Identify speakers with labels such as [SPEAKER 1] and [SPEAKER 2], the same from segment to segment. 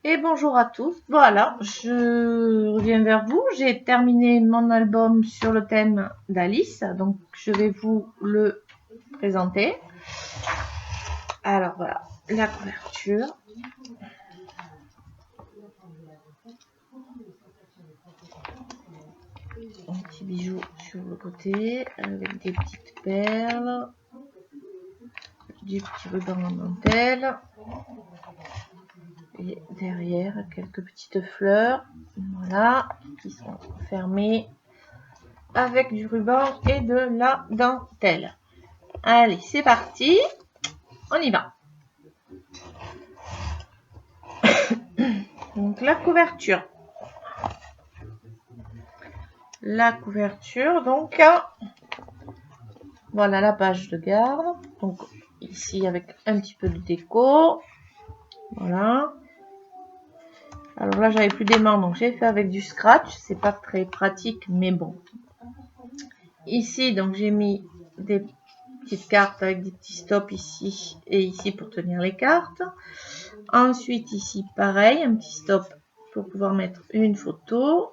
[SPEAKER 1] Et bonjour à tous. Voilà, je reviens vers vous. J'ai terminé mon album sur le thème d'Alice, donc je vais vous le présenter. Alors voilà, la couverture. Un petit bijou sur le côté avec des petites perles, du petit ruban en dentelle. Et derrière, quelques petites fleurs, voilà, qui sont fermées avec du ruban et de la dentelle. Allez, c'est parti, on y va. Donc la couverture. Donc voilà la page de garde. Donc ici avec un petit peu de déco. Voilà. Alors là j'avais plus d'aimant, donc j'ai fait avec du scratch. C'est pas très pratique, mais bon. Ici donc j'ai mis des petites cartes avec des petits stops ici et ici pour tenir les cartes. Ensuite ici pareil, un petit stop pour pouvoir mettre une photo.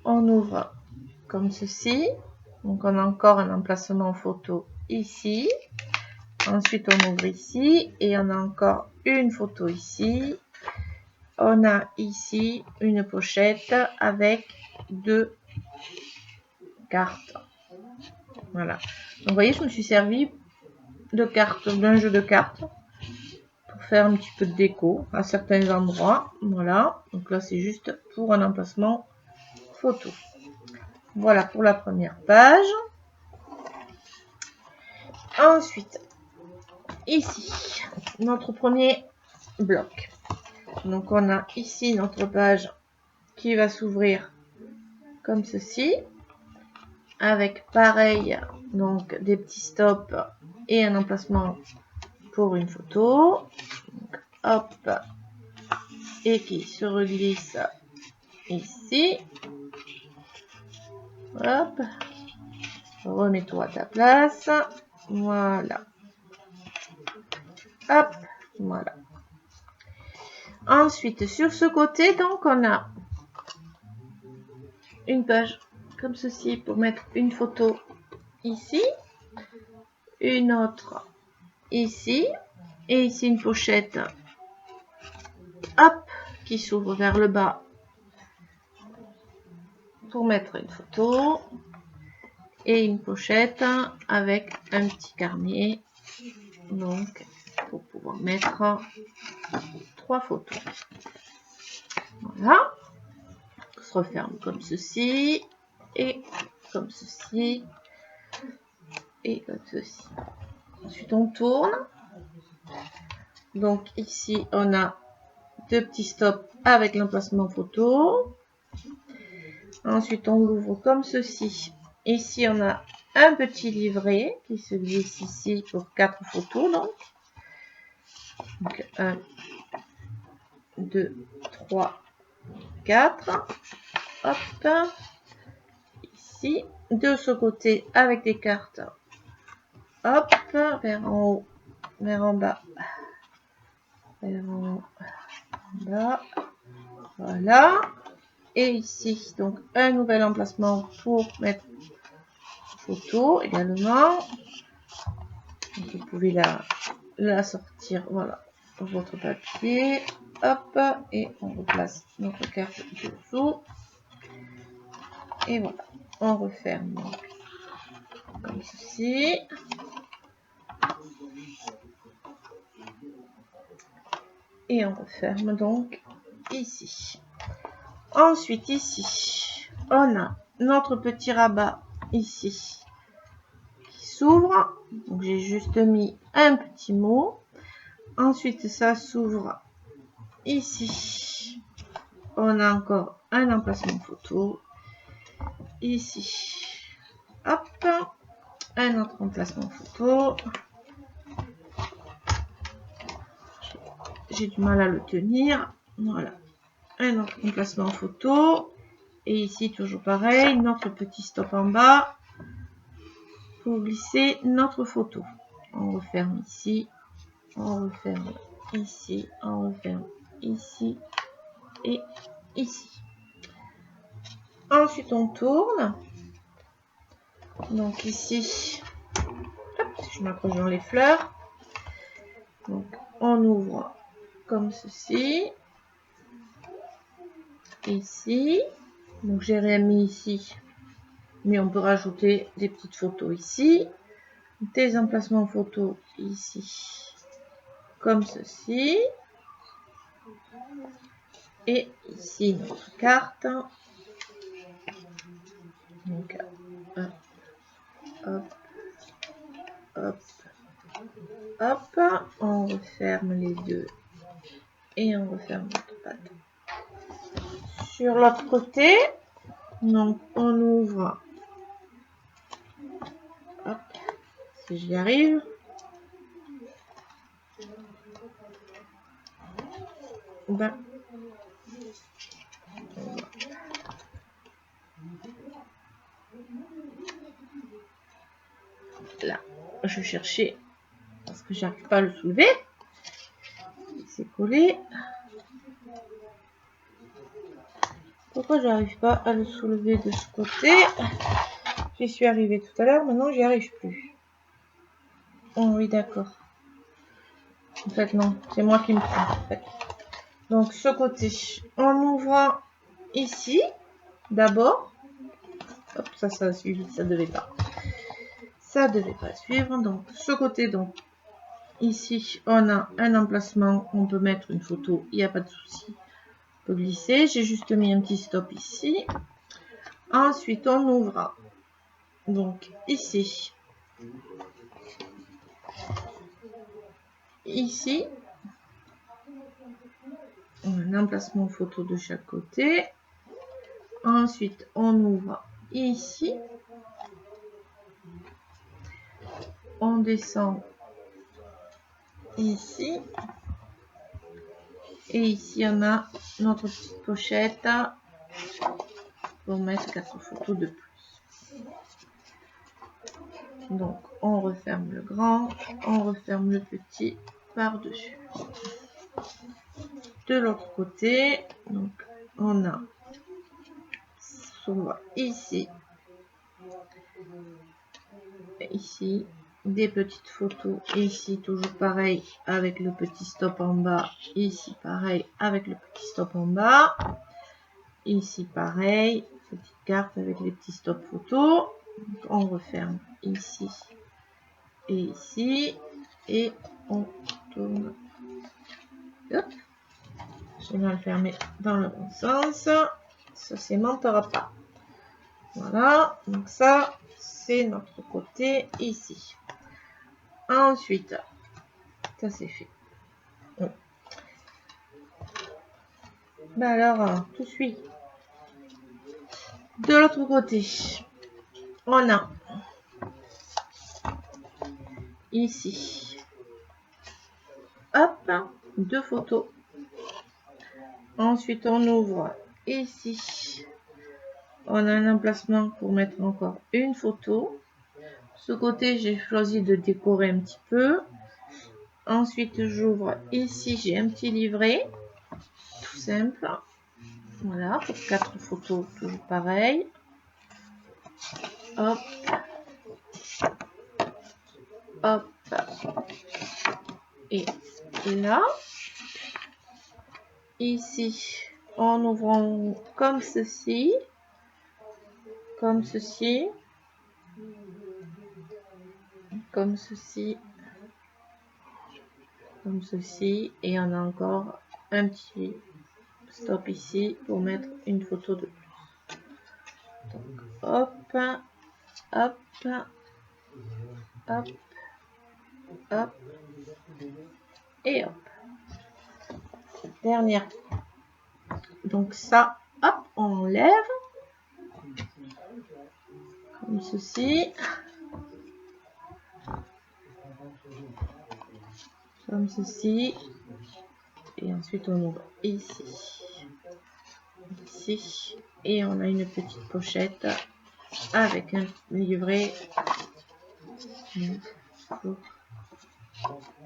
[SPEAKER 1] On ouvre comme ceci. Donc on a encore un emplacement photo ici. Ensuite on ouvre ici et on a encore une photo ici. On a ici une pochette avec deux cartes. Voilà. Donc vous voyez, je me suis servi de cartes, d'un jeu de cartes pour faire un petit peu de déco à certains endroits. Voilà. Donc là c'est juste pour un emplacement photo. Voilà pour la première page. Ensuite, ici, notre premier bloc. Donc on a ici notre page qui va s'ouvrir comme ceci, avec pareil, donc des petits stops et un emplacement pour une photo. Donc, hop, et qui se reglisse ici. Hop, remets-toi à ta place. Voilà. Hop, voilà. Ensuite, sur ce côté, donc, on a une page comme ceci pour mettre une photo ici, une autre ici, et ici une pochette, hop, qui s'ouvre vers le bas pour mettre une photo, et une pochette avec un petit carnet, donc pour pouvoir mettre 3 photos. Voilà, on se referme comme ceci, et comme ceci, et comme ceci. Ensuite on tourne, donc ici on a deux petits stops avec l'emplacement photo. Ensuite on l'ouvre comme ceci. Ici on a un petit livret qui se glisse ici pour 4 photos. Donc 1, 2, 3, 4. Hop. Ici. De ce côté avec des cartes. Hop. Vers en haut. Vers en bas. Vers en haut. En bas. Voilà. Et ici, donc un nouvel emplacement pour mettre photo également. Donc, vous pouvez la sortir, voilà, votre papier. Hop, et on replace notre carte dessous. Et voilà, on referme donc comme ceci. Et on referme donc ici. Ensuite, ici, on a notre petit rabat ici qui s'ouvre. Donc, j'ai juste mis un petit mot. Ensuite, ça s'ouvre ici. On a encore un emplacement photo. Ici, hop, un autre emplacement photo. J'ai du mal à le tenir. Voilà, un autre emplacement photo. Et ici, toujours pareil, notre petit stop en bas pour glisser notre photo. On referme ici, on referme ici, on referme ici et ici. Ensuite, on tourne. Donc ici, hop, je m'accroche dans les fleurs. Donc on ouvre comme ceci. Ici. Donc j'ai remis ici. Mais on peut rajouter des petites photos ici. Des emplacements photos ici. Comme ceci. Et ici notre carte. Donc hop, hop, hop, hop. On referme les deux. Et on referme notre patte. Sur l'autre côté, donc on ouvre. Hop, si j'y arrive. Ben, là, je cherchais parce que j'arrive pas à le soulever. C'est collé. Pourquoi j'arrive pas à le soulever de ce côté? J'y suis arrivée tout à l'heure, maintenant j'y arrive plus. Oh oui, d'accord. En fait, non, c'est moi qui me trompe. En fait. Donc, ce côté, on ouvre ici, d'abord. Hop, ça a suivi, ça devait pas. Ça devait pas suivre. Donc, ce côté, donc, ici, on a un emplacement. On peut mettre une photo, il n'y a pas de souci. On peut glisser. J'ai juste mis un petit stop ici. Ensuite, on ouvre. Donc, ici. Ici. On a un emplacement photo de chaque côté. Ensuite, on ouvre ici. On descend ici. Et ici, on a notre petite pochette pour mettre 4 photos de plus. Donc, on referme le grand, on referme le petit par-dessus. De l'autre côté, donc, on a ici et ici des petites photos. Et ici, toujours pareil avec le petit stop en bas. Ici, pareil avec le petit stop en bas. Ici, pareil, petite carte avec les petits stop photos. Donc, on referme ici et ici. Et on tourne. Hop. Je vais le fermer dans le bon sens. Ça s'aimantera pas. Voilà. Donc ça, c'est notre côté ici. Ensuite, ça c'est fait. Ben alors, tout suit. De l'autre côté, on a ici, hop, 2 photos. Ensuite, on ouvre ici. On a un emplacement pour mettre encore une photo. Ce côté, j'ai choisi de décorer un petit peu. Ensuite, j'ouvre ici, j'ai un petit livret, tout simple. Voilà, pour 4 photos, toujours pareil. Hop. Hop. Et là. Ici, en ouvrant comme ceci. Comme ceci. Comme ceci. Comme ceci. Et on a encore un petit stop ici pour mettre une photo de plus. Donc, hop, hop, hop, hop, et hop. Dernière. Donc ça, hop, on enlève. Comme ceci. Comme ceci. Et ensuite, on ouvre ici. Ici. Et on a une petite pochette avec un livret.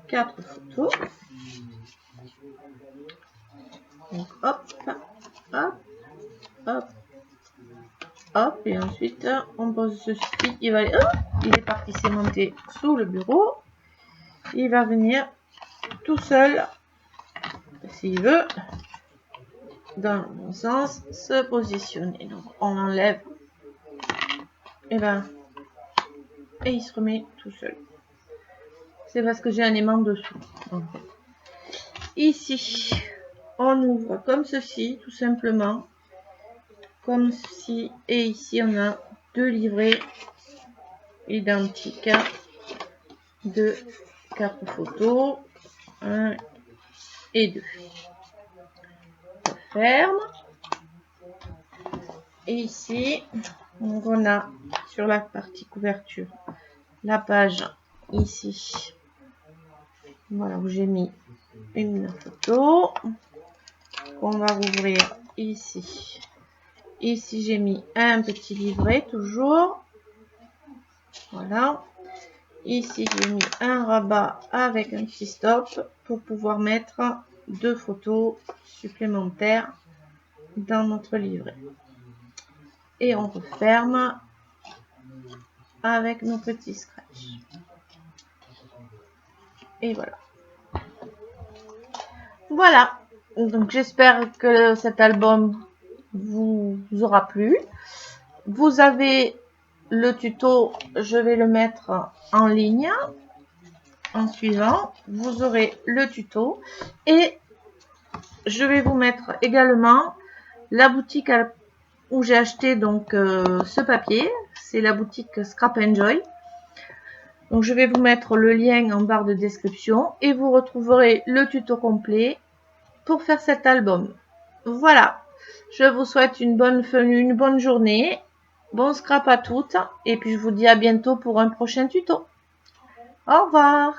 [SPEAKER 1] 4 photos. Ensuite, on pose ceci. Il va aller... Oh, il est parti, s'est monté sous le bureau. Il va venir tout seul, s'il veut, dans le bon sens, se positionner. Donc, on enlève. Et il se remet tout seul. C'est parce que j'ai un aimant dessous. En fait. Ici, on ouvre comme ceci, tout simplement. Comme ceci. Et ici, on a deux livrets identiques de cartes photo. 1 et 2. On ferme. Et ici, donc on a sur la partie couverture la page ici. Voilà où j'ai mis une photo. On va rouvrir ici. Ici, j'ai mis un petit livret toujours. Voilà. Ici, j'ai mis un rabat avec un petit stop pour pouvoir mettre 2 photos supplémentaires dans notre livret. Et on referme avec nos petits scratchs. Et voilà. Voilà. Donc, j'espère que cet album vous aura plu. Vous avez le tuto, je vais le mettre en ligne. En suivant, vous aurez le tuto. Et je vais vous mettre également la boutique où j'ai acheté donc ce papier. C'est la boutique Scrap Enjoy. Donc je vais vous mettre le lien en barre de description et vous retrouverez le tuto complet pour faire cet album. Voilà, je vous souhaite une bonne journée, bon scrap à toutes et puis je vous dis à bientôt pour un prochain tuto. Au revoir.